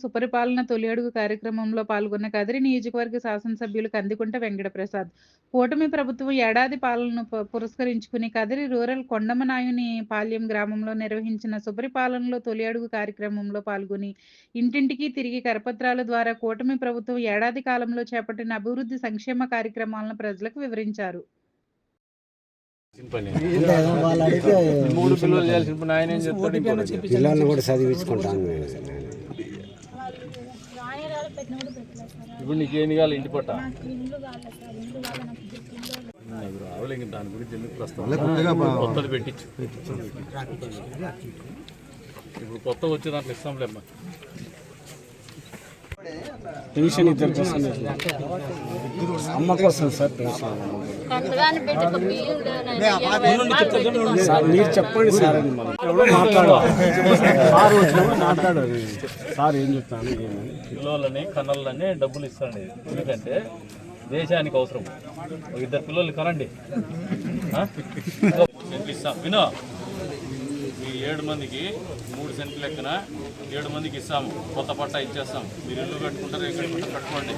సుపరిపాలన తొలి అడుగు కార్యక్రమంలో పాల్గొన్న కదిరి నియోజకవర్గ శాసనసభ్యులు కందికుంట వెంకటప్రసాద్. కూటమి ప్రభుత్వం ఏడాది పాలనను పురస్కరించుకుని కదిరి రూరల్ కొండమనాయుని పాల్యం గ్రామంలో నిర్వహించిన సుపరిపాలనలో తొలి అడుగు కార్యక్రమంలో పాల్గొని ఇంటింటికి తిరిగి కరపత్రాల ద్వారా కూటమి ప్రభుత్వం ఏడాది కాలంలో చేపట్టిన అభివృద్ధి సంక్షేమ కార్యక్రమాలను ప్రజలకు వివరించారు. పిల్లల్ని కూడా చదివించుకుంటాను. ఇప్పుడు నీకేం కావాలి? ఇంటి పట్ట దాని గురించి ఎందుకు కొత్తది పెట్టించు. ఇప్పుడు కొత్త వచ్చే దాంట్లో ఇస్తాంలేమ్మా. పెన్షన్ ఇద్దరు కోసం అమ్మకి వస్తుంది సార్ పెన్షన్. మీరు చెప్పండి సార్ అని మనం మాట్లాడారు సార్ ఏం చెప్తాను. పిల్లలని కన్నలని డబ్బులు ఇస్తాండి. ఎందుకంటే దేశానికి అవసరం. ఇద్దరు పిల్లలు కనండి ఇస్తాం. వినో, ఈ 7 మందికి 3 సెంట్లు లెక్కన 7 మందికి ఇస్తాము. కొత్త పట్టా ఇచ్చేస్తాం. మీరు ఇల్లు కట్టుకుంటారు, ఎక్కడ కట్టుకోండి.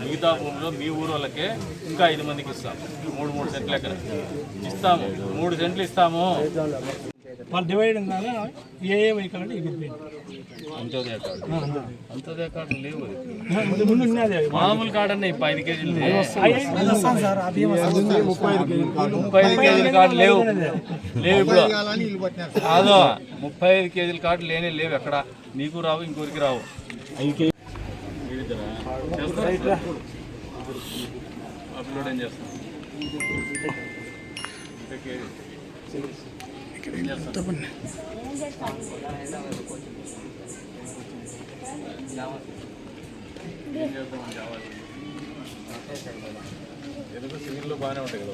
మిగతా భూమిలో మీ ఊరు వాళ్ళకే ఇంకా 5 మందికి ఇస్తాం. 3 సెంట్లు లెక్కన ఇస్తాము. 3 సెంట్లు ఇస్తాము. వాళ్ళు డివైడ్ ఏ vehicle Antyodaya card. Antyodaya card లేవు. మామూలు కార్డు అన్న 5 కేజీలు 35 కేజీల కార్డు లేవు. ఇప్పుడు అదో 35 కేజీల కార్డు లేవు. ఎక్కడ నీకు రావు, ఇంకోరికి రావు. అప్లోడ్ ఏం చేస్తాం? ఎందుకు సివిల్లో బాగానే ఉంటాయి కదా.